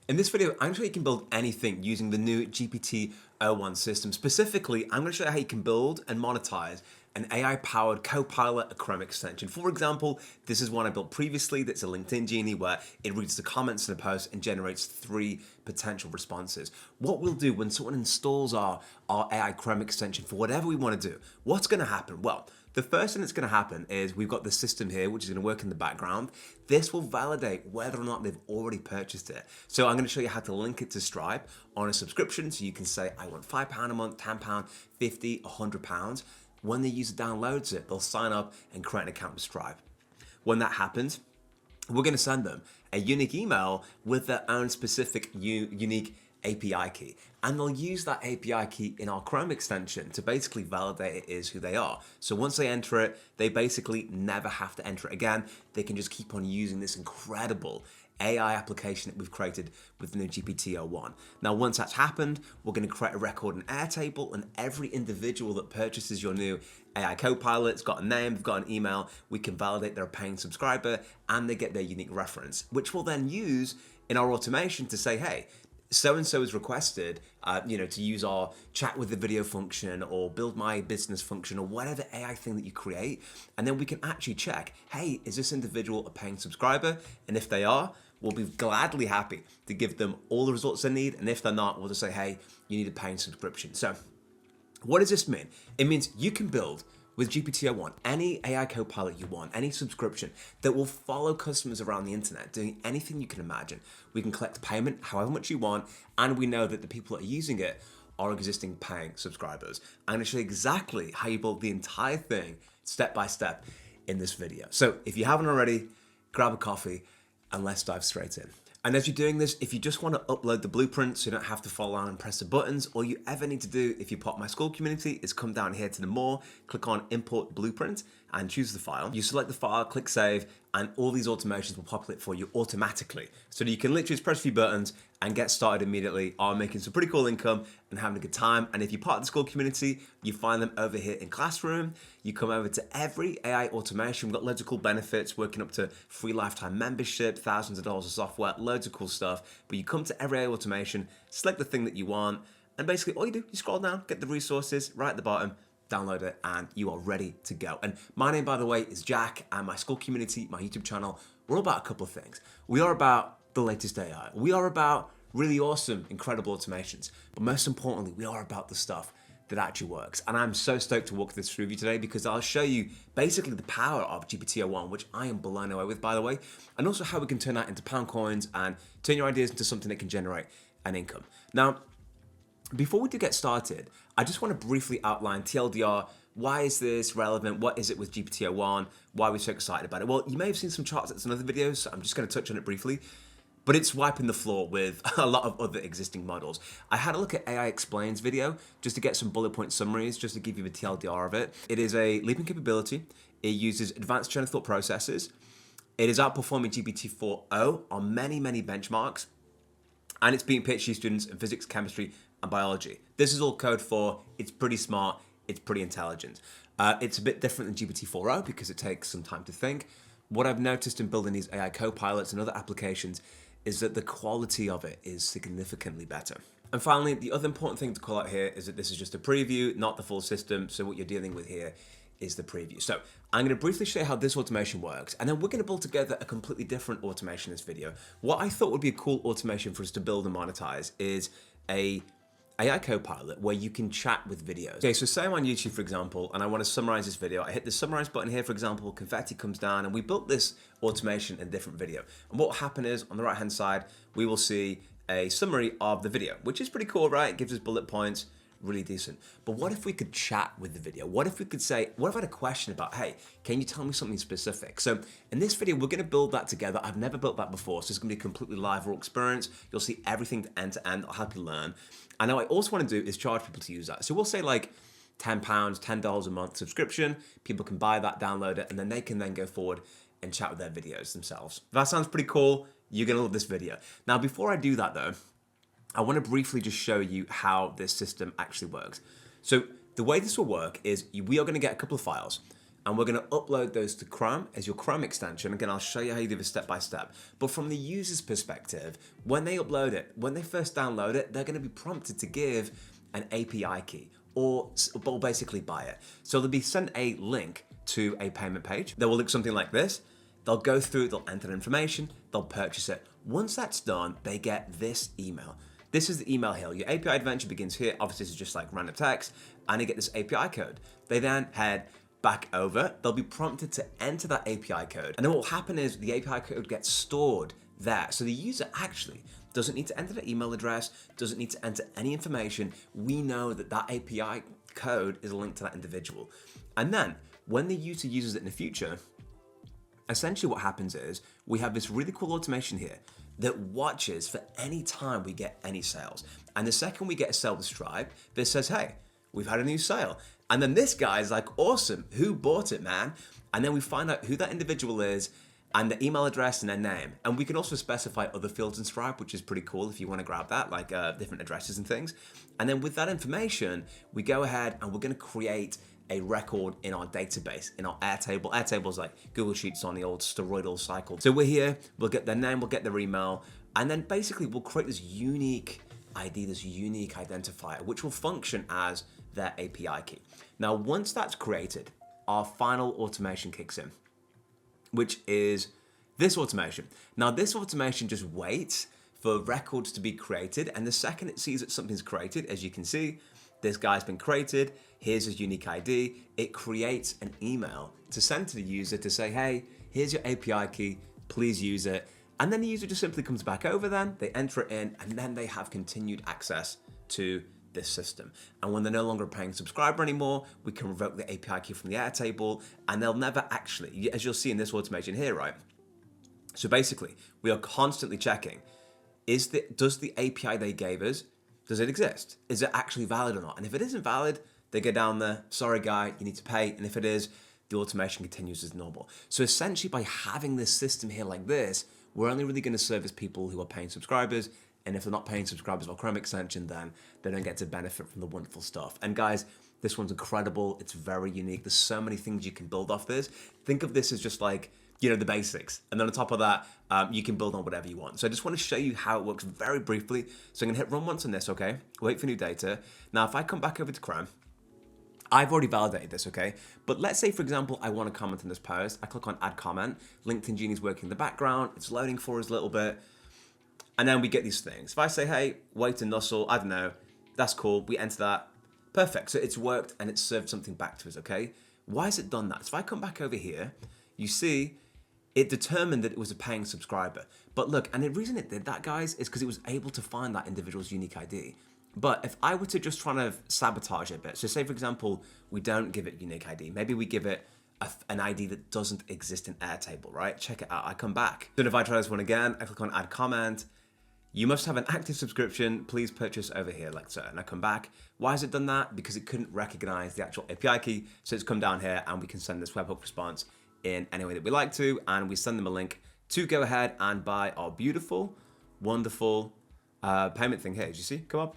In this video, I'm going to show you can build anything using the new GPT-O1 system. Specifically, I'm going to show you how you can build and monetize an AI-powered Copilot Chrome extension. For example, this is one I built previously that's a LinkedIn Genie where it reads the comments in a post and generates 3 potential responses. What we'll do when someone installs our AI Chrome extension for whatever we want to do, what's going to happen? Well, the first thing that's going to happen is we've got the system here, which is going to work in the background. This will validate whether or not they've already purchased it. So I'm going to show you how to link it to Stripe on a subscription. So you can say, I want £5 a month, £10, 50, £100. When the user downloads it, they'll sign up and create an account with Stripe. When that happens, we're going to send them a unique email with their own specific unique API key. And they'll use that API key in our Chrome extension to basically validate it is who they are. So once they enter it, they basically never have to enter it again. They can just keep on using this incredible AI application that we've created with the new GPT-O1. Now, once that's happened, we're going to create a record in Airtable, and every individual that purchases your new AI Copilot's got a name, they've got an email, we can validate they're a paying subscriber, and they get their unique reference, which we'll then use in our automation to say, hey, so-and-so has requested, to use our chat with the video function or build my business function or whatever AI thing that you create. And then we can actually check, hey, is this individual a paying subscriber? And if they are, we'll be gladly happy to give them all the results they need. And if they're not, we'll just say, hey, you need a paying subscription. So what does this mean? It means you can build with GPT-O1 any AI Copilot you want, any subscription that will follow customers around the internet, doing anything you can imagine. We can collect payment however much you want, and we know that the people that are using it are existing paying subscribers. I'm going to show you exactly how you build the entire thing step by step in this video. So if you haven't already, grab a coffee and let's dive straight in. And as you're doing this, if you just want to upload the blueprint so you don't have to follow around and press the buttons, all you ever need to do if you're part of my school community is come down here to the more, click on import blueprint and choose the file. You select the file, click save, and all these automations will populate for you automatically. So that you can literally just press a few buttons and get started immediately on making some pretty cool income and having a good time. And if you're part of the school community, you find them over here in Classroom. You come over to every AI automation. We've got loads of cool benefits, working up to free lifetime membership, thousands of dollars of software, loads of cool stuff. But you come to every AI automation, select the thing that you want, and basically all you do, you scroll down, get the resources right at the bottom, download it, and you are ready to go. And my name, by the way, is Jack, and my school community, my YouTube channel, we're all about a couple of things. We are about the latest AI. We are about really awesome, incredible automations. But most importantly, we are about the stuff that actually works. And I'm so stoked to walk this through with you today because I'll show you basically the power of GPT-O1, which I am blown away with, by the way, and also how we can turn that into pound coins and turn your ideas into something that can generate an income. Now, before we do get started, I just want to briefly outline TLDR. Why is this relevant? What is it with GPT-O1? Why are we so excited about it? Well, you may have seen some charts in other videos, so I'm just going to touch on it briefly. But it's wiping the floor with a lot of other existing models. I had a look at AI Explains video just to get some bullet point summaries, just to give you the TLDR of it. It is a leaping capability. It uses advanced chain of thought processes. It is outperforming GPT-4o on many, many benchmarks. And it's beating PhD students in physics, chemistry, and biology. This is all code for, it's pretty smart, it's pretty intelligent. It's a bit different than GPT-4o because it takes some time to think. What I've noticed in building these AI copilots and other applications is that the quality of it is significantly better. And finally, the other important thing to call out here is that this is just a preview, not the full system. So what you're dealing with here is the preview. So I'm going to briefly show you how this automation works, and then we're going to build together a completely different automation in this video. What I thought would be a cool automation for us to build and monetize is a AI Copilot where you can chat with videos. Okay, so say I'm on YouTube, for example, and I want to summarize this video. I hit the summarize button here, for example, confetti comes down, and we built this automation in a different video. And what will happen is, on the right-hand side, we will see a summary of the video, which is pretty cool, right? It gives us bullet points, really decent. But what if we could chat with the video? What if we could say, what if I had a question about, hey, can you tell me something specific? So in this video, we're going to build that together. I've never built that before, so it's going to be a completely live raw experience. You'll see everything end to end. I'll help you learn. And now what I also want to do is charge people to use that. So we'll say like £10, $10 a month subscription. People can buy that, download it, and then they can then go forward and chat with their videos themselves. If that sounds pretty cool, you're going to love this video. Now, before I do that though, I want to briefly just show you how this system actually works. So the way this will work is we are going to get a couple of files. and we're going to upload those to Chrome as your Chrome extension. Again, I'll show you how you do this step by step. But from the user's perspective, when they upload it, when they first download it, they're going to be prompted to give an API key or basically buy it. So they'll be sent a link to a payment page that will look something like this. They'll go through, they'll enter the information, they'll purchase it. Once that's done, they get this email. This is the email here. Your API adventure begins here. Obviously, this is just like random text, and they get this API code. They then head back over. They'll be prompted to enter that API code. And then what will happen is the API code gets stored there. So the user actually doesn't need to enter the email address, doesn't need to enter any information. We know that that API code is linked to that individual. And then when the user uses it in the future, essentially what happens is we have this really cool automation here that watches for any time we get any sales. And the second we get a sale to Stripe, this says, hey, we've had a new sale. And then this guy is like, awesome, who bought it, man? And then we find out who that individual is and the email address and their name. And we can also specify other fields in Stripe, which is pretty cool if you want to grab that, like different addresses and things. And then with that information, we go ahead and we're going to create a record in our database, in our Airtable. Airtable is like Google Sheets on the old steroidal cycle. So we're here, we'll get their name, we'll get their email, and then basically we'll create this unique ID, this unique identifier, which will function as their API key. Now, once that's created, our final automation kicks in, which is this automation. Now, this automation just waits for records to be created, and the second it sees that something's created, as you can see, this guy's been created, here's his unique ID, it creates an email to send to the user to say, hey, here's your API key, please use it. And then the user just simply comes back over then, they enter it in, and then they have continued access to this system. And when they're no longer a paying subscriber anymore, we can revoke the API key from the Airtable, and they'll never actually, as you'll see in this automation here, right? So basically, we are constantly checking, does the API they gave us, does it exist? Is it actually valid or not? And if it isn't valid, they go down there, sorry guy, you need to pay. And if it is, the automation continues as normal. So essentially by having this system here like this, we're only really gonna service people who are paying subscribers. And if they're not paying subscribers or Chrome extension, then they don't get to benefit from the wonderful stuff. And guys, this one's incredible. It's very unique. There's so many things you can build off this. Think of this as just like, you know, the basics. And then on top of that, you can build on whatever you want. So I just want to show you how it works very briefly. So I'm gonna hit run once on this, okay? Wait for new data. Now, if I come back over to Chrome, I've already validated this, okay? But let's say, for example, I want to comment on this post. I click on add comment. LinkedIn Genie's working in the background. It's loading for us a little bit. And then we get these things. If I say, hey, wait and nuzzle, I don't know, that's cool. We enter that. Perfect. So it's worked and it's served something back to us, okay? Why has it done that? So if I come back over here, you see, it determined that it was a paying subscriber. But look, and the reason it did that, guys, is because it was able to find that individual's unique ID. But if I were to just try to sabotage it a bit, so say, for example, we don't give it unique ID. Maybe we give it an ID that doesn't exist in Airtable, right? Check it out. I come back. Then if I try this one again, I click on add comment. You must have an active subscription. Please purchase over here, like so. And I come back. Why has it done that? Because it couldn't recognize the actual API key. So it's come down here and we can send this webhook response in any way that we like to, and we send them a link to go ahead and buy our beautiful, wonderful payment thing here. Did you see? Come up,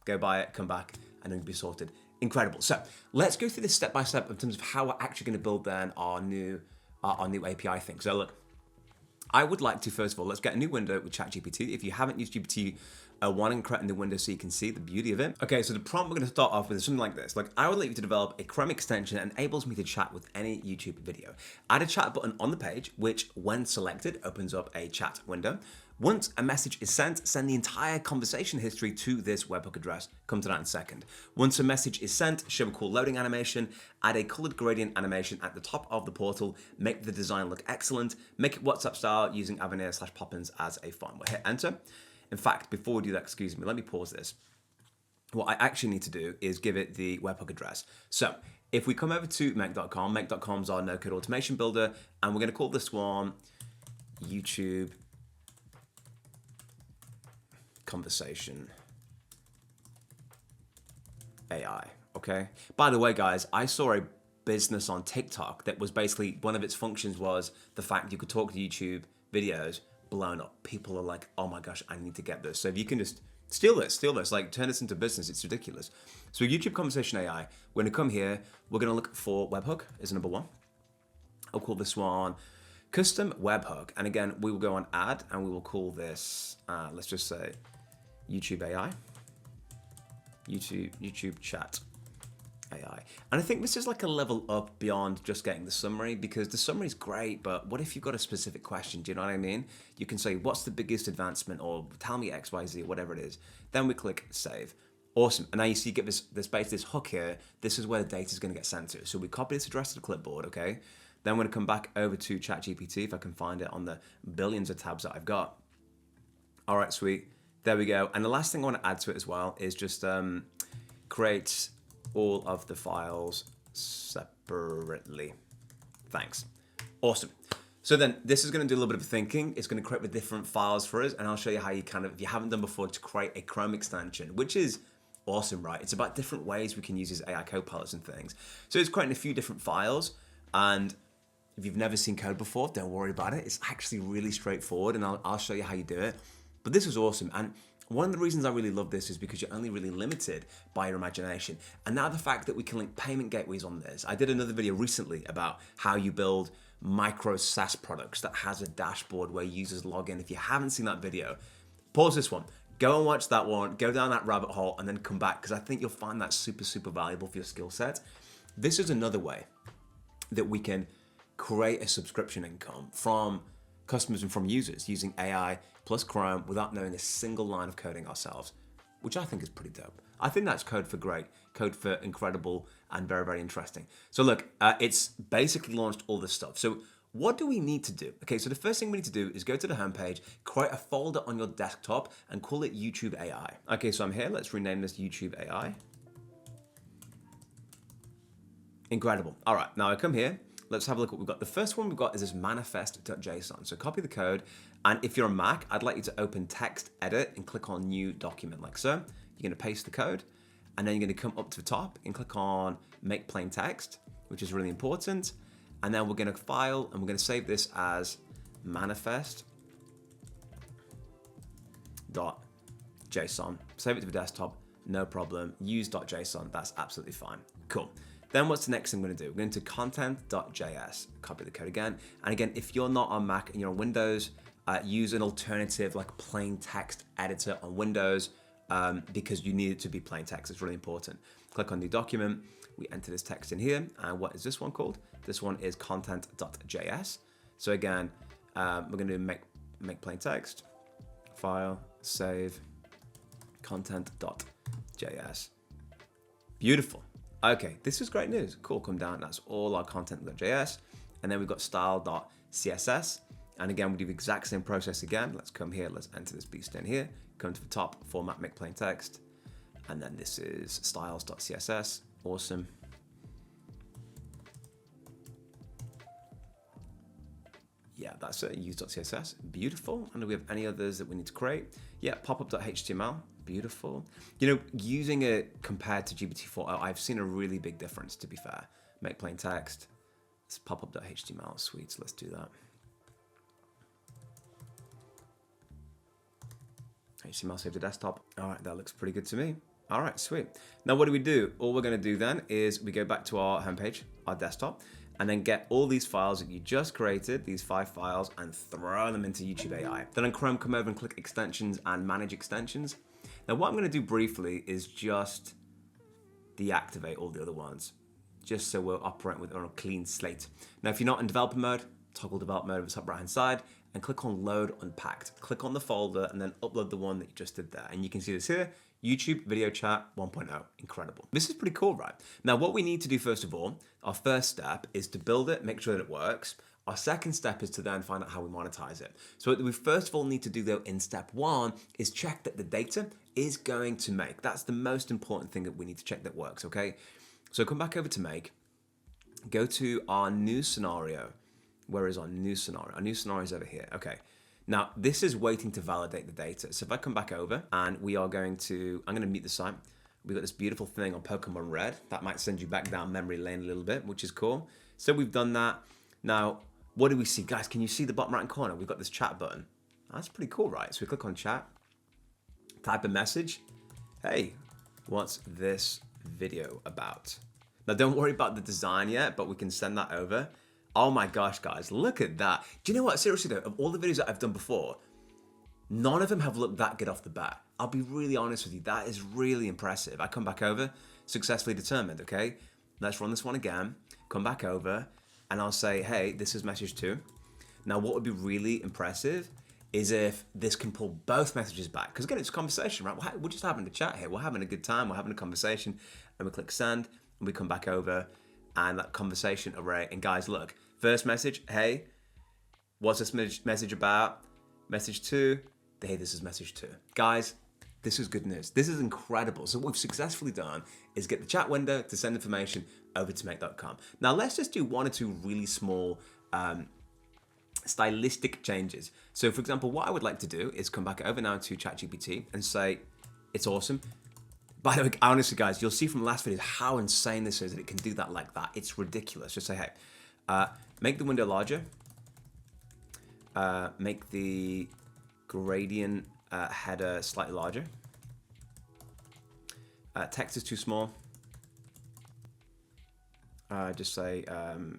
go buy it, come back, and then it'll be sorted. Incredible. So let's go through this step by step in terms of how we're actually going to build then our new API thing. So look, I would like to, first of all, let's get a new window with ChatGPT. If you haven't used GPT-O1 and create a new window so you can see the beauty of it. Okay, so the prompt we're going to start off with is something like this. Like, I would like you to develop a Chrome extension that enables me to chat with any YouTube video. Add a chat button on the page, which when selected, opens up a chat window. Once a message is sent, send the entire conversation history to this webhook address. Come to that in a second. Once a message is sent, show a cool loading animation, add a colored gradient animation at the top of the portal, make the design look excellent, make it WhatsApp style using Avenir/Poppins as a font. We'll hit enter. In fact, before we do that, excuse me, let me pause this. What I actually need to do is give it the webhook address. So if we come over to make.com, make.com is our no-code automation builder, and we're going to call this one YouTube Conversation AI, okay? By the way, guys, I saw a business on TikTok that was basically, one of its functions was the fact you could talk to YouTube videos, blown up. People are like, oh my gosh, I need to get this. So if you can just steal this, like turn this into business, it's ridiculous. So YouTube Conversation AI, we're gonna come here, we're gonna look for webhook as number one. I'll call this one custom webhook. And again, we will go on add and we will call this, let's just say YouTube AI, YouTube chat AI. And I think this is like a level up beyond just getting the summary, because the summary is great, but what if you've got a specific question? Do you know what I mean? You can say, what's the biggest advancement, or tell me X, Y, Z, whatever it is. Then we click save. Awesome. And now you see, you get this hook here. This is where the data is going to get sent to. So we copy this address to the clipboard, okay? Then I'm going to come back over to ChatGPT if I can find it on the billions of tabs that I've got. All right, sweet. There we go. And the last thing I want to add to it as well is just create all of the files separately. Thanks. Awesome. So then this is going to do a little bit of thinking. It's going to create the different files for us, and I'll show you how you kind of, if you haven't done before, to create a Chrome extension, which is awesome, right? It's about different ways we can use these AI copilots and things. So it's creating a few different files, and if you've never seen code before, don't worry about it. It's actually really straightforward, and I'll show you how you do it. But this is awesome. And one of the reasons I really love this is because you're only really limited by your imagination. And now the fact that we can link payment gateways on this. I did another video recently about how you build micro SaaS products that has a dashboard where users log in. If you haven't seen that video, pause this one, go and watch that one, go down that rabbit hole, and then come back, because I think you'll find that super, super valuable for your skill set. This is another way that we can create a subscription income from customers and from users using AI plus Chrome without knowing a single line of coding ourselves, which I think is pretty dope. I think that's code for great, code for incredible, and very, very interesting. So look, it's basically launched all this stuff. So what do we need to do? Okay, so the first thing we need to do is go to the homepage, create a folder on your desktop, and call it YouTube AI. Okay, so I'm here. Let's rename this YouTube AI. Incredible. All right, now I come here. Let's have a look at what we've got. The first one we've got is this manifest.json. So copy the code. And if you're a Mac, I'd like you to open text edit and click on new document like so. You're going to paste the code, and then you're going to come up to the top and click on make plain text, which is really important. And then we're going to file, and we're going to save this as manifest.json. Save it to the desktop, no problem. Use.json, that's absolutely fine. Cool. Then what's the next thing we're going to do? We're going to content.js, copy the code again. And again, if you're not on Mac and you're on Windows, use an alternative like plain text editor on Windows, because you need it to be plain text. It's really important. Click on new document. We enter this text in here. And what is this one called? This one is content.js. So again, we're going to make plain text, file, save, content.js. Beautiful. Okay, this is great news. Cool, come down. That's all our content.js. And then we've got style.css. And again, we do the exact same process again. Let's come here. Let's enter this beast in here. Come to the top, format, make plain text. And then this is styles.css. Awesome. Yeah, that's it. Use.css. Beautiful. And do we have any others that we need to create? Yeah, popup.html. Beautiful. You know, using it compared to GPT-4, I've seen a really big difference, to be fair. Make plain text. It's popup.html. Sweet. So let's do that. HTML save to desktop. All right, that looks pretty good to me. All right, sweet. Now, what do? All we're going to do then is we go back to our homepage, our desktop, and then get all these files that you just created, these 5 files, and throw them into YouTube AI. Then on Chrome, come over and click extensions and manage extensions. Now, what I'm going to do briefly is just deactivate all the other ones, just so we're operating with on a clean slate. Now, if you're not in developer mode, toggle develop mode over the top right hand side and click on load unpacked. Click on the folder and then upload the one that you just did there. And you can see this here, YouTube video chat 1.0. Incredible. This is pretty cool, right? Now, what we need to do first of all, our first step is to build it, make sure that it works. Our second step is to then find out how we monetize it. So what we first of all need to do though in step 1 is check that the data is going to make. That's the most important thing that we need to check that works, okay? So come back over to make, go to our new scenario. Where is our new scenario? Our new scenario is over here. Okay. Now, this is waiting to validate the data. So if I come back over and I'm going to mute the site. We've got this beautiful thing on Pokemon Red. That might send you back down memory lane a little bit, which is cool. So we've done that. Now, what do we see? Guys, can you see the bottom right corner? We've got this chat button. That's pretty cool, right? So we click on chat, type a message. Hey, what's this video about? Now, don't worry about the design yet, but we can send that over. Oh my gosh, guys, look at that. Do you know what? Seriously though, of all the videos that I've done before, none of them have looked that good off the bat. I'll be really honest with you. That is really impressive. I come back over, successfully determined, okay? Let's run this one again. Come back over, and I'll say, hey, this is message 2. Now, what would be really impressive is if this can pull both messages back. Because again, it's a conversation, right? We're just having a chat here. We're having a good time. We're having a conversation. And we click send, and we come back over, and that conversation array. And guys, look, first message, hey, what's this message about? Message 2, hey, this is message 2. Guys, this is good news. This is incredible. So what we've successfully done is get the chat window to send information over to make.com. Now let's just do 1 or 2 really small stylistic changes. So for example, what I would like to do is come back over now to ChatGPT and say, it's awesome. By the way, honestly guys, you'll see from the last video how insane this is that it can do that like that. It's ridiculous. Just say, hey, make the window larger. Make the gradient header slightly larger. Text is too small. Just say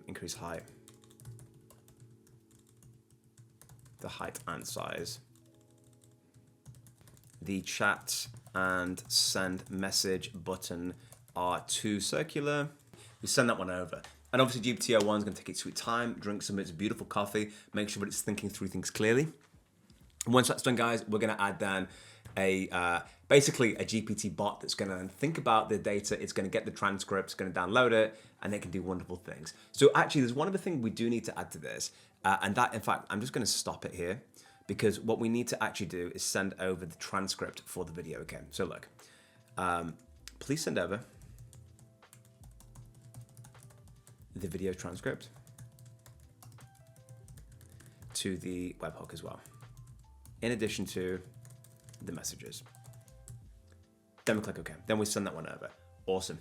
increase height. The height and size. The chat and send message button are too circular. We send that one over. And obviously GPT-O1 is going to take its sweet time, drink some of its beautiful coffee, make sure that it's thinking through things clearly. And once that's done, guys, we're going to add then basically a GPT bot that's going to think about the data. It's going to get the transcript, it's going to download it, and it can do wonderful things. So actually, there's one other thing we do need to add to this, and that, in fact, I'm just going to stop it here because what we need to actually do is send over the transcript for the video again. So look, please send over the video transcript to the webhook as well, in addition to the messages. Then we click OK. Then we send that one over. Awesome.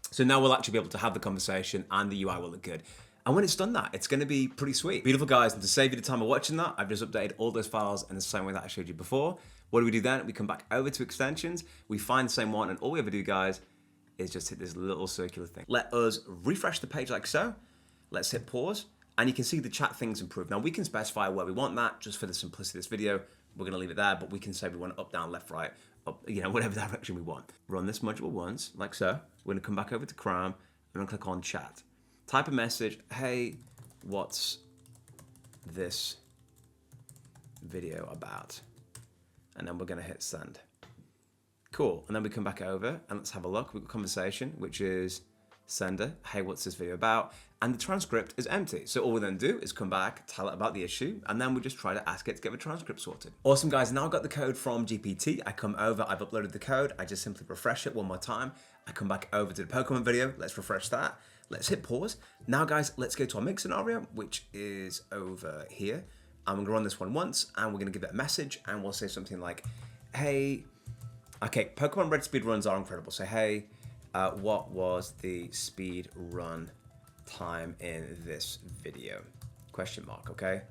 So now we'll actually be able to have the conversation and the UI will look good. And when it's done that, it's going to be pretty sweet. Beautiful, guys. And to save you the time of watching that, I've just updated all those files in the same way that I showed you before. What do we do then? We come back over to extensions. We find the same one. And all we ever do, guys, is just hit this little circular thing. Let us refresh the page like so. Let's hit pause. And you can see the chat things improve. Now we can specify where we want that just for the simplicity of this video. We're gonna leave it there, but we can say we want it up, down, left, right, up, whatever direction we want. Run this module once, like so. We're gonna come back over to Chrome. I'm gonna click on chat. Type a message, hey, what's this video about? And then we're gonna hit send. Cool, and then we come back over and let's have a look. We've got conversation, which is sender, hey, what's this video about? And the transcript is empty. So all we then do is come back, tell it about the issue, and then we just try to ask it to get the transcript sorted. Awesome, guys. Now I've got the code from GPT. I come over, I've uploaded the code. I just simply refresh it one more time. I come back over to the Pokemon video. Let's refresh that. Let's hit pause. Now, guys, let's go to our mix scenario, which is over here. I'm gonna run this one once, and we're gonna give it a message, and we'll say something like, hey, okay, Pokemon Red speed runs are incredible. So, hey, what was the speed run time in this video? Question mark, okay?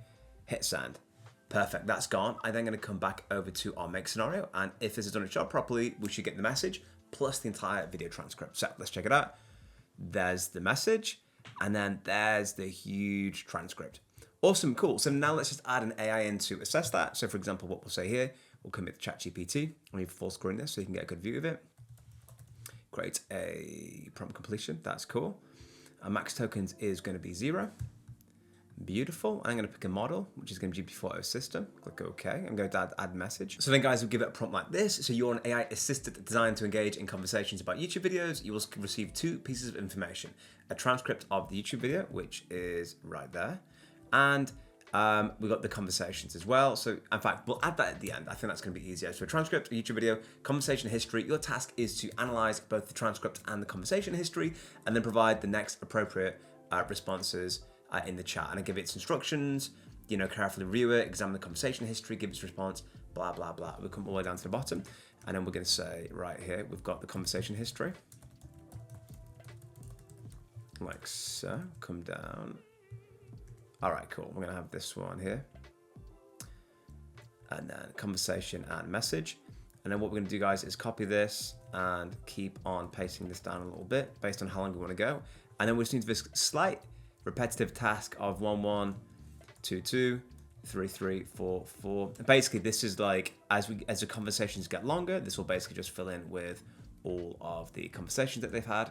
Hit send. Perfect, that's gone. I'm then gonna come back over to our make scenario, and if this has done its job properly, we should get the message plus the entire video transcript. So let's check it out. There's the message, and then there's the huge transcript. Awesome, cool. So now let's just add an AI in to assess that. So for example, what we'll say here, we'll commit to ChatGPT. I'll need full screen this so you can get a good view of it. Create a prompt completion, that's cool. Our max tokens is gonna be 0. Beautiful. I'm going to pick a model, which is going to be GPT-4o system. Click OK. I'm going to add message. So then, guys, we'll give it a prompt like this. So you're an AI assistant designed to engage in conversations about YouTube videos. You will receive 2 pieces of information: a transcript of the YouTube video, which is right there, and we've got the conversations as well. So in fact, we'll add that at the end. I think that's going to be easier. So a transcript, a YouTube video, conversation history. Your task is to analyze both the transcript and the conversation history, and then provide the next appropriate responses in the chat, and I give it its instructions, carefully review it, examine the conversation history, give its response, blah, blah, blah. We'll come all the way down to the bottom, and then we're going to say right here, we've got the conversation history. Like so, come down. All right, cool. We're going to have this one here. And then conversation and message. And then what we're going to do, guys, is copy this and keep on pasting this down a little bit based on how long we want to go. And then we just need this slight repetitive task of 1 1 2 2 3 3 4 4. Basically, this is like as the conversations get longer, this will basically just fill in with all of the conversations that they've had.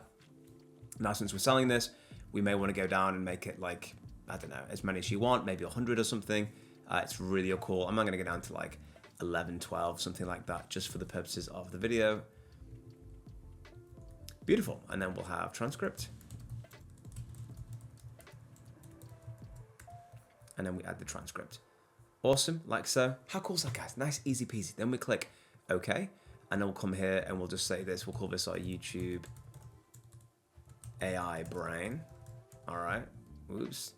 Now, since we're selling this, we may want to go down and make it like, I don't know, as many as you want, maybe 100 or something. It's really cool. I'm not going to go down to like 11, 12, something like that, just for the purposes of the video. Beautiful. And then we'll have transcript. And then we add the transcript. Awesome, like so. How cool is that, guys? Nice, easy peasy. Then we click OK, and then we'll come here and we'll just say this. We'll call this our YouTube AI brain. All right. Oops.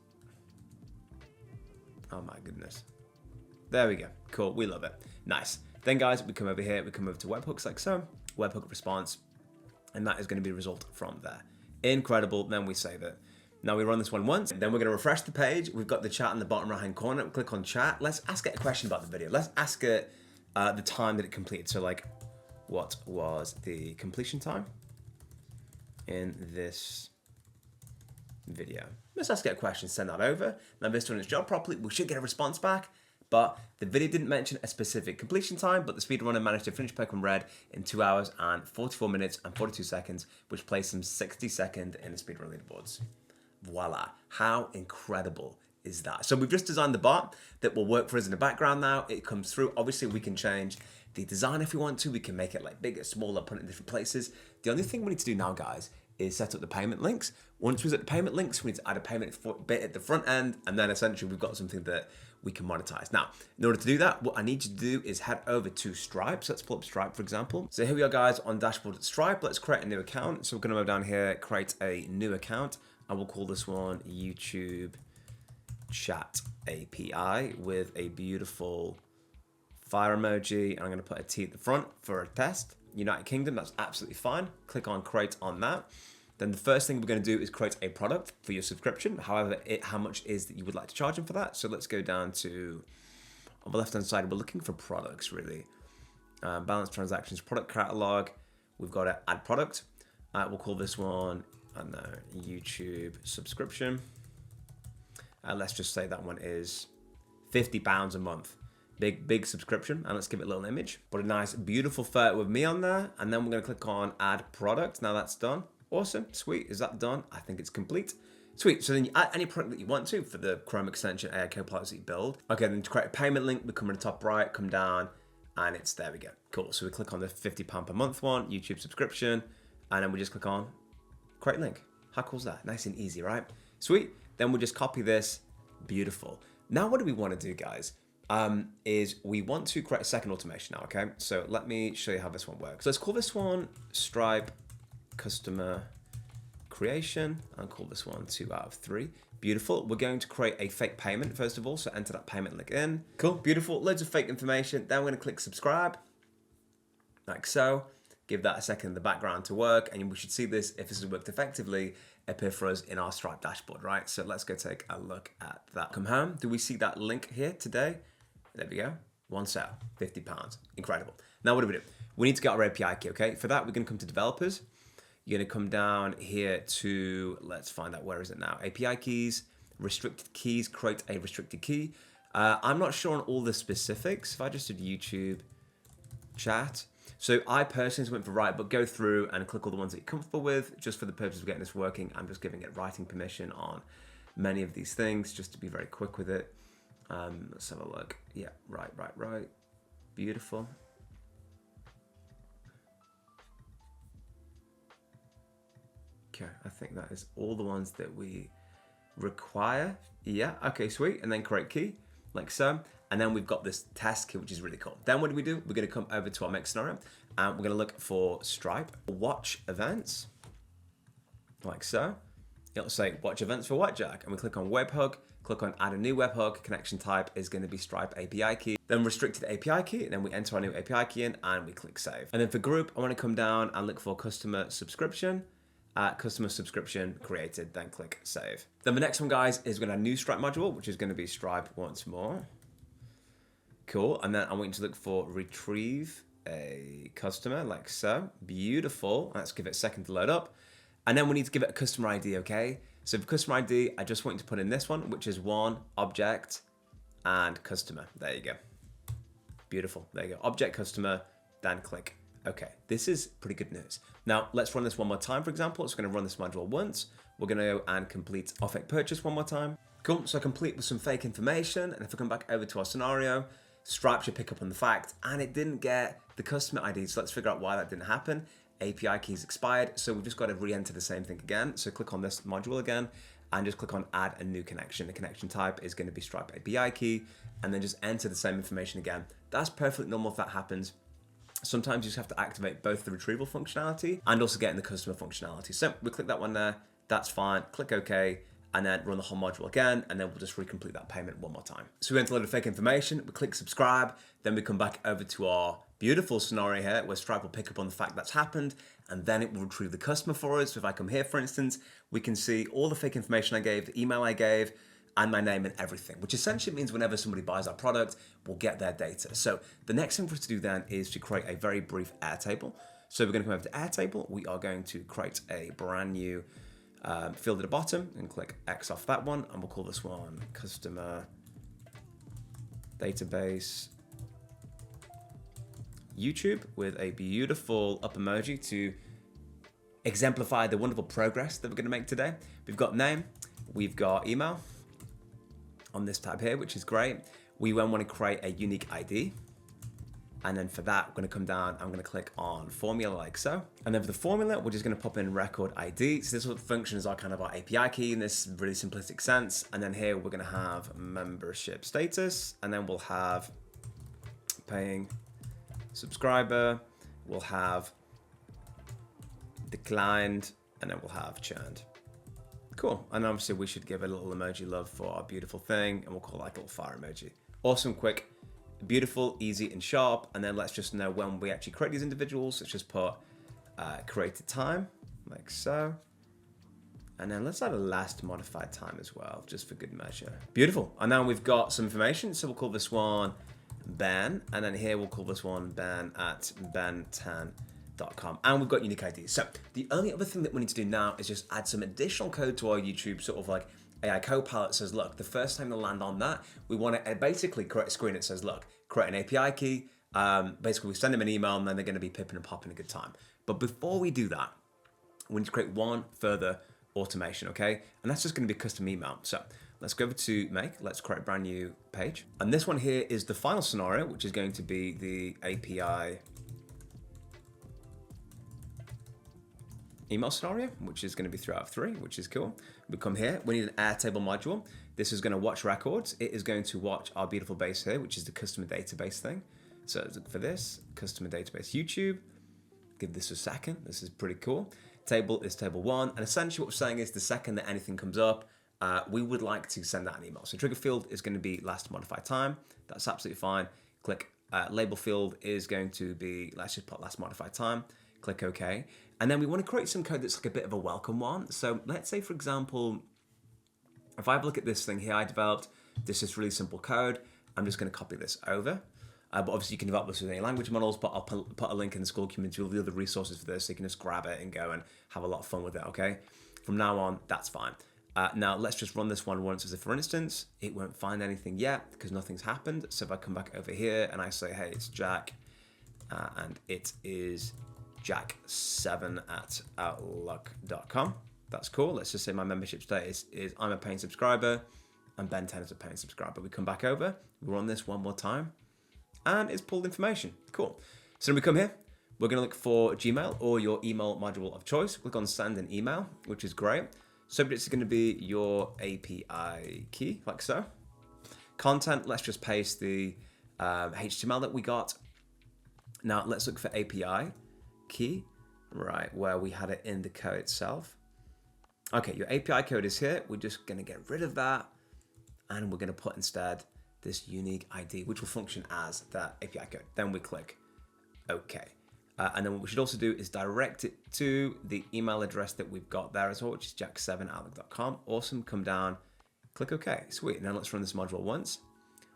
Oh my goodness. There we go. Cool. We love it. Nice. Then, guys, we come over here. We come over to webhooks like so. Webhook response. And that is going to be a result from there. Incredible. Then we save it. Now we run this one once. Then we're going to refresh the page. We've got the chat in the bottom right hand corner. We click on chat. Let's ask it a question about the video. Let's ask it the time that it completed. So like, what was the completion time in this video? Let's ask it a question, send that over. Now this done its job properly, we should get a response back, but the video didn't mention a specific completion time, but the speedrunner managed to finish Pokemon Red in 2 hours and 44 minutes and 42 seconds, which placed him 62nd in the speedrun leaderboards. Voila, how incredible is that? So we've just designed the bot that will work for us in the background now. It comes through. Obviously, we can change the design if we want to. We can make it like bigger, smaller, put it in different places. The only thing we need to do now, guys, is set up the payment links. Once we set the payment links, we need to add a payment bit at the front end, and then essentially we've got something that we can monetize. Now, in order to do that, what I need you to do is head over to Stripe. So let's pull up Stripe, for example. So here we are, guys, on dashboard at Stripe. Let's create a new account. So we're gonna go down here, create a new account. I will call this one YouTube Chat API with a beautiful fire emoji. And I'm gonna put a T at the front for a test. United Kingdom, that's absolutely fine. Click on create on that. Then the first thing we're going to do is create a product for your subscription. However, how much is that you would like to charge them for that? So let's go down to, on the left-hand side, we're looking for products, really. Balance transactions, product catalog. We've got to add product. We'll call this one, I don't know, YouTube subscription. Let's just say that one is £50 a month. Big subscription, and let's give it a little image. Put a nice, beautiful photo with me on there, and then we're gonna click on add product. Now that's done. Awesome, sweet, is that done? I think it's complete. Sweet, so then you add any product that you want to for the Chrome extension AI Copilot that you build. Okay, then to create a payment link, we come in the top right, come down, and it's, there we go. Cool, so we click on the £50 per month one, YouTube subscription, and then we just click on create link. How cool is that? Nice and easy, right? Sweet, then we'll just copy this, beautiful. Now what do we wanna do, guys? Is we want to create a second automation now, okay? So let me show you how this one works. So let's call this one Stripe Customer Creation. I'll call this one 2 out of 3. Beautiful. We're going to create a fake payment first of all, so enter that payment link in. Cool, beautiful, loads of fake information. Then we're gonna click subscribe, like so. Give that a second in the background to work, and we should see this, if this has worked effectively, appear for us in our Stripe dashboard, right? So let's go take a look at that. Come home, do we see that link here today? There we go, one sale, £50, incredible. Now what do? We need to get our API key, okay? For that, we're gonna come to developers. You're gonna come down here to, let's find out, where is it now? API keys, restricted keys, create a restricted key. I'm not sure on all the specifics. If I just did YouTube chat, so I personally went for write, but go through and click all the ones that you're comfortable with. Just for the purpose of getting this working, I'm just giving it writing permission on many of these things, just to be very quick with it. Let's have a look. Yeah, right. Beautiful. Okay, I think that is all the ones that we require. Yeah, okay, sweet. And then create key, like so. And then we've got this task here, which is really cool. Then what do? We're gonna come over to our mix scenario, and we're gonna look for Stripe watch events, like so. It'll say watch events for Whitejack, and we click on webhook, click on add a new webhook, connection type is gonna be Stripe API key, then restricted API key, and then we enter our new API key in, and we click save. And then for group, I wanna come down and look for customer subscription created, then click save. Then the next one, guys, is we're gonna have a new Stripe module, which is gonna be Stripe once more. Cool, and then I want you to look for retrieve a customer, like so. Beautiful, let's give it a second to load up. And then we need to give it a customer ID, okay? So for customer ID, I just want you to put in this one, which is one object and customer. There you go. Beautiful. There you go. Object, customer, then click OK. This is pretty good news. Now let's run this one more time. For example, it's going to run this module once. We're going to go and complete our fake purchase one more time. Cool. So complete with some fake information. And if we come back over to our scenario, Stripe should pick up on the fact, and it didn't get the customer ID. So let's figure out why that didn't happen. API keys expired. So we've just got to re-enter the same thing again. So click on this module again and just click on add a new connection. The connection type is going to be Stripe API key, and then just enter the same information again. That's perfectly normal if that happens. Sometimes you just have to activate both the retrieval functionality and also getting the customer functionality. So we click that one there. That's fine. Click OK. And then run the whole module again, and then we'll just recomplete that payment one more time. So we enter a load of fake information, we click subscribe, then we come back over to our beautiful scenario here where Stripe will pick up on the fact that's happened, and then it will retrieve the customer for us. So if I come here, for instance, we can see all the fake information I gave, the email I gave, and my name and everything, which essentially means whenever somebody buys our product, we'll get their data. So the next thing for us to do then is to create a very brief Airtable. So we're going to come over to Airtable. We are going to create a brand new field at the bottom and click X off that one, and we'll call this one customer database YouTube with a beautiful up emoji to exemplify the wonderful progress that we're going to make today. We've got name, we've got email on this tab here, which is great. We then want to create a unique ID. And then for that, we're going to come down, I'm going to click on formula like so. And then for the formula, we're just going to pop in record ID. So this functions our kind of our API key in this really simplistic sense. And then here we're going to have membership status, and then we'll have paying subscriber, we'll have declined, and then we'll have churned. Cool. And obviously we should give a little emoji love for our beautiful thing, and we'll call that a little fire emoji. Awesome, quick. Beautiful, easy, and sharp. And then let's just know when we actually create these individuals. Let's just put created time, like so. And then let's add a last modified time as well, just for good measure. Beautiful. And now we've got some information. So we'll call this one Ben. And then here we'll call this one Ben at ben10.com. And we've got unique IDs. So the only other thing that we need to do now is just add some additional code to our YouTube, sort of like AI Copilot says, look, the first time they land on that, we want to basically create a screen that says, look, create an API key. Basically, we send them an email, and then they're going to be pipping and popping a good time. But before we do that, we need to create one further automation, okay? And that's just going to be custom email. So let's go over to make. Let's create a brand new page. And this one here is the final scenario, which is going to be the API email scenario, which is going to be 3 out of 3, which is cool. We come here, we need an Airtable module. This is going to watch records. It is going to watch our beautiful base here, which is the customer database thing. So look for this, customer database YouTube. Give this a second. This is pretty cool. Table is table 1. And essentially what we're saying is the second that anything comes up, we would like to send that an email. So trigger field is going to be last modified time. That's absolutely fine. Click label field is going to be, let's just put last modified time. Click OK. And then we want to create some code that's like a bit of a welcome one. So let's say, for example, if I look at this thing here I developed, this is really simple code. I'm just going to copy this over. But obviously you can develop this with any language models, but I'll put a link in the school community with the other resources for this, so you can just grab it and go and have a lot of fun with it, okay? From now on, that's fine. Now let's just run this one once as a for instance. It won't find anything yet because nothing's happened. So if I come back over here and I say, hey, it's Jack, and it is jack7@outlook.com. That's cool. Let's just say my membership status is I'm a paying subscriber and Ben10 is a paying subscriber. We come back over, we run this one more time, and it's pulled information. Cool. So then we come here, we're going to look for Gmail or your email module of choice. Click on send an email, which is great. Subject is going to be your API key, like so. Content, let's just paste the HTML that we got. Now let's look for API key, right, where we had it in the code itself. Okay, your API code is here. We're just going to get rid of that, and we're going to put instead this unique ID, which will function as that API code. Then we click OK. And then what we should also do is direct it to the email address that we've got there as well, which is jack7outlook.com. Awesome. Come down, click OK. Sweet. Now let's run this module once.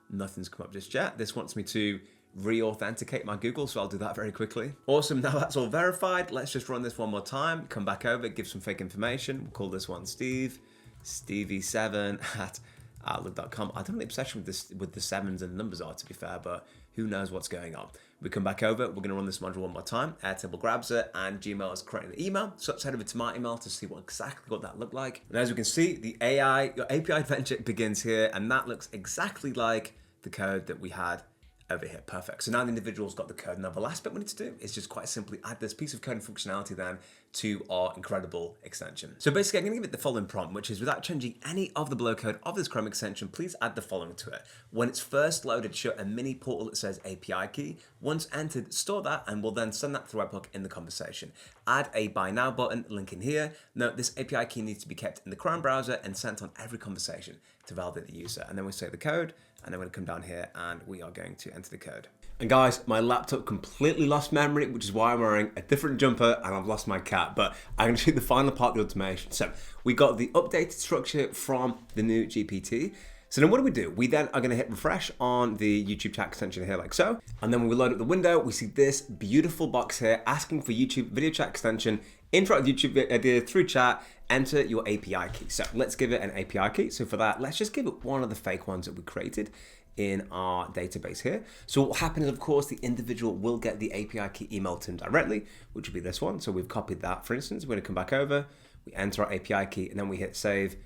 Nothing's come up just yet. This wants me to re-authenticate my Google, so I'll do that very quickly. Awesome. Now that's all verified. Let's just run this one more time. Come back over, give some fake information. We'll call this one Steve. stevie7@outlook.com. I don't know the obsession with the sevens and numbers are, to be fair, but who knows what's going on. We come back over, we're going to run this module one more time. Airtable grabs it, and Gmail is creating an email. So let's head over to my email to see exactly what that looked like. And as we can see, your API adventure begins here, and that looks exactly like the code that we had over here. Perfect. So now the individual's got the code. Now the last bit we need to do is just quite simply add this piece of code and functionality then to our incredible extension. So basically I'm going to give it the following prompt, which is without changing any of the below code of this Chrome extension, please add the following to it. When it's first loaded, show a mini portal that says API key. Once entered, store that, and we'll then send that through webhook in the conversation. Add a buy now button, link in here. Note this API key needs to be kept in the Chrome browser and sent on every conversation to validate the user. And then we say the code, and then we're going to come down here and we are going to enter the code. And guys, my laptop completely lost memory, which is why I'm wearing a different jumper and I've lost my cat, but I'm going to do the final part of the automation. So we got the updated structure from the new GPT. So then what do? We then are going to hit refresh on the YouTube chat extension here like so. And then when we load up the window, we see this beautiful box here asking for YouTube video chat extension, interact with YouTube video through chat, enter your API key. So let's give it an API key. So for that, let's just give it one of the fake ones that we created in our database here. So what happens, of course, the individual will get the API key emailed to him directly, which would be this one. So we've copied that, for instance. We're going to come back over, we enter our API key, and then we hit save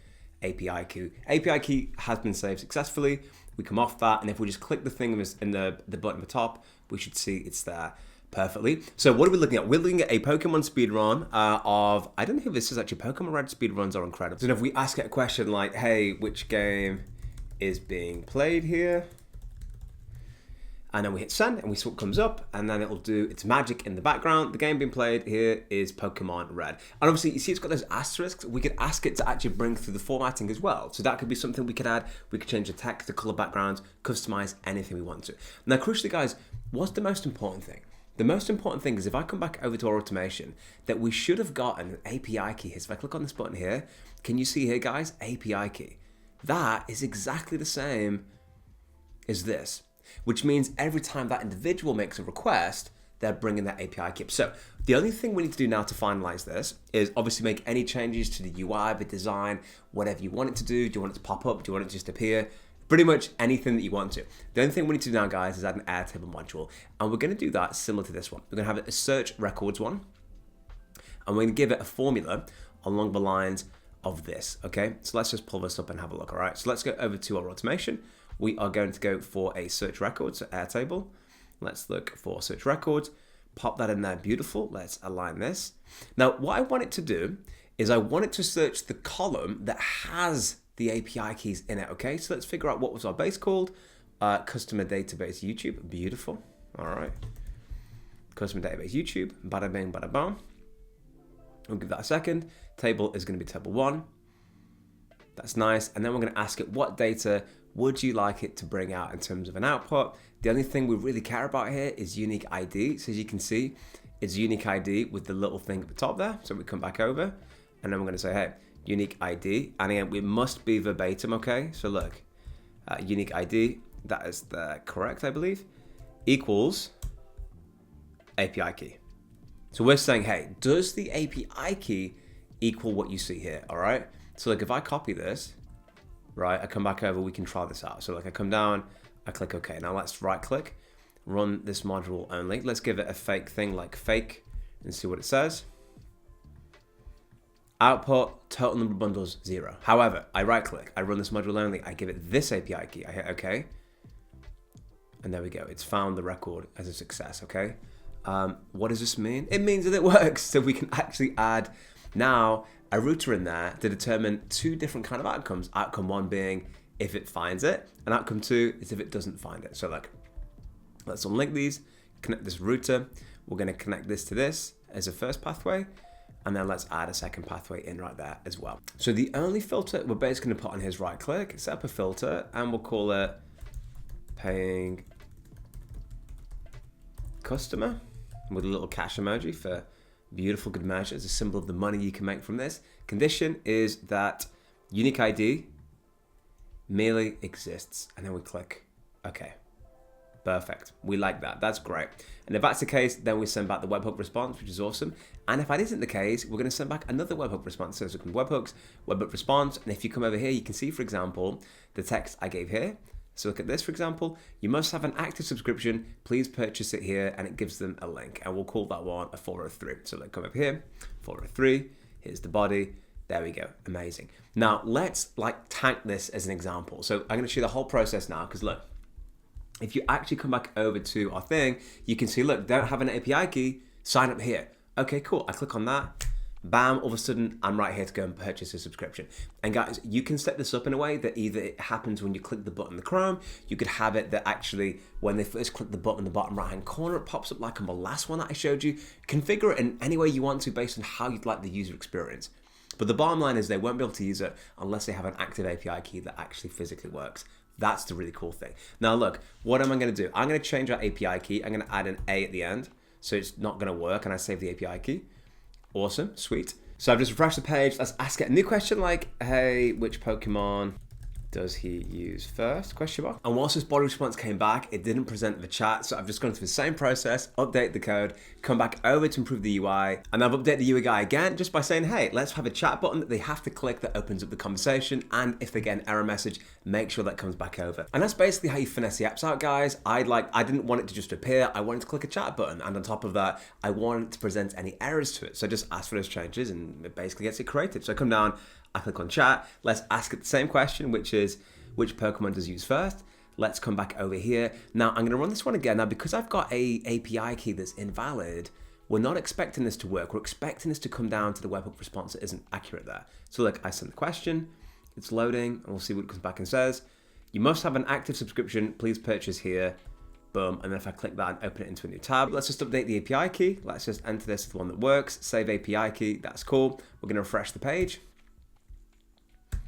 API key. API key has been saved successfully. We come off that, and if we just click the thing in the button at the top, we should see it's there perfectly. So what are we looking at? We're looking at a Pokemon speedrun of, I don't know if this is actually Pokemon Red speedruns are incredible. So if we ask it a question like, hey, which game is being played here? And then we hit send and we see what comes up, and then it'll do its magic in the background. The game being played here is Pokemon Red. And obviously you see it's got those asterisks. We could ask it to actually bring through the formatting as well. So that could be something we could add. We could change the text, the color backgrounds, customize anything we want to. Now crucially guys, what's the most important thing? The most important thing is if I come back over to our automation, that we should have gotten an API key here. So if I click on this button here, can you see here guys, API key? That is exactly the same as this, which means every time that individual makes a request, they're bringing that API key up. So the only thing we need to do now to finalize this is obviously make any changes to the UI, the design, whatever you want it to do. Do you want it to pop up? Do you want it to just appear? Pretty much anything that you want to. The only thing we need to do now, guys, is add an Airtable module. And we're going to do that similar to this one. We're going to have a search records one. And we're going to give it a formula along the lines of this, okay? So let's just pull this up and have a look, all right? So let's go over to our automation. We are going to go for a search record, so Airtable. Let's look for search records, pop that in there, beautiful. Let's align this. Now, what I want it to do is I want it to search the column that has the API keys in it, okay? So let's figure out what was our base called. Customer database YouTube, beautiful, all right. Customer database YouTube, bada bing, bada bam. We'll give that a second. Table is gonna be table 1. That's nice. And then we're gonna ask it what data would you like it to bring out in terms of an output. The only thing we really care about here is unique ID. So as you can see, it's unique ID with the little thing at the top there. So we come back over and then we're gonna say, hey, unique ID. And again, we must be verbatim, okay? So look, unique ID, that is the correct, I believe, equals API key. So we're saying, hey, does the API key equal what you see here, all right? So like if I copy this, right, I come back over, we can try this out. So like I come down, I click OK. Now let's right click, run this module only. Let's give it a fake thing like fake and see what it says. Output, total number of bundles, 0. However, I right click, I run this module only, I give it this API key, I hit OK. And there we go, it's found the record as a success, okay? What does this mean? It means that it works. So we can actually add now a router in there to determine 2 different kind of outcomes. Outcome 1 being if it finds it, and outcome 2 is if it doesn't find it. So like, let's unlink these, connect this router. We're gonna connect this to this as a first pathway, and then let's add a second pathway in right there as well. So the only filter we're basically gonna put on his right click, set up a filter, and we'll call it paying customer with a little cash emoji for beautiful good measure as a symbol of the money you can make from this. Condition is that unique ID merely exists, and then we click OK. Perfect. We like that. That's great. And if that's the case, then we send back the webhook response, which is awesome. And if that isn't the case, we're going to send back another webhook response. So we can webhooks, webhook response. And if you come over here, you can see, for example, the text I gave here. So look at this, for example, you must have an active subscription. Please purchase it here. And it gives them a link. And we'll call that one a 403. So let's come over here, 403. Here's the body. There we go. Amazing. Now let's tank this as an example. So I'm going to show you the whole process now, because look, if you actually come back over to our thing, you can see, look, don't have an API key, sign up here. Okay, cool. I click on that. Bam, all of a sudden, I'm right here to go and purchase a subscription. And guys, you can set this up in a way that either it happens when you click the button in the Chrome, you could have it that actually when they first click the button in the bottom right-hand corner, it pops up like on the last one that I showed you. Configure it in any way you want to based on how you'd like the user experience. But the bottom line is they won't be able to use it unless they have an active API key that actually physically works. That's the really cool thing. Now look, what am I going to do? I'm going to change our API key. I'm going to add an A at the end, so it's not going to work, and I save the API key. Awesome, sweet. So I've just refreshed the page. Let's ask it a new question like, hey, which Pokemon does he use first? Question mark. And whilst this body response came back, it didn't present the chat. So I've just gone through the same process, update the code, come back over to improve the UI. And I've updated the UI guy again, just by saying, hey, let's have a chat button that they have to click that opens up the conversation. And if they get an error message, make sure that comes back over. And that's basically how you finesse the apps out, guys. I didn't want it to just appear. I wanted to click a chat button. And on top of that, I wanted to present any errors to it. So I just ask for those changes and it basically gets it created. So I come down, I click on chat. Let's ask it the same question, which is, which Pokemon does use first? Let's come back over here. Now I'm gonna run this one again. Now because I've got a API key that's invalid, we're not expecting this to work. We're expecting this to come down to the webhook response that isn't accurate there. So look, I sent the question, it's loading, and we'll see what it comes back and says. You must have an active subscription, please purchase here. Boom, and then if I click that and open it into a new tab, let's just update the API key. Let's just enter this as the one that works, save API key, that's cool. We're gonna refresh the page.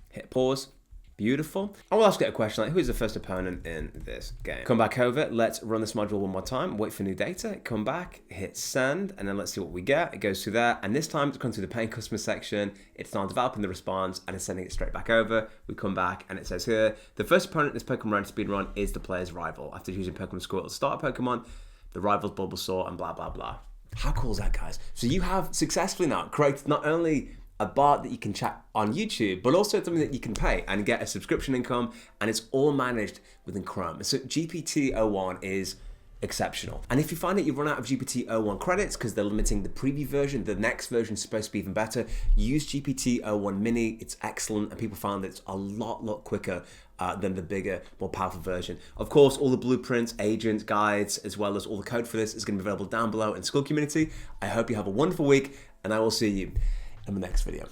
Hit pause, beautiful. And we'll ask it a question like, who's the first opponent in this game? Come back over, let's run this module one more time, wait for new data, come back, hit send, and then let's see what we get. It goes through there, and this time it's gone through the paying customer section, it's now developing the response, and it's sending it straight back over. We come back, and it says here, the first opponent in this Pokemon run speedrun is the player's rival. After using Pokemon Score, it'll start a Pokemon, the rival's Bulbasaur, and blah, blah, blah. How cool is that, guys? So you have successfully now created not only a bot that you can chat on YouTube, but also something that you can pay and get a subscription income, and it's all managed within Chrome. So GPT-O1 is exceptional. And if you find that you've run out of GPT-O1 credits because they're limiting the preview version, the next version is supposed to be even better, use GPT-O1 Mini. It's excellent, and people found that it's a lot quicker than the bigger, more powerful version. Of course, all the blueprints, agents, guides, as well as all the code for this is going to be available down below in the School community. I hope you have a wonderful week, and I will see you in the next video.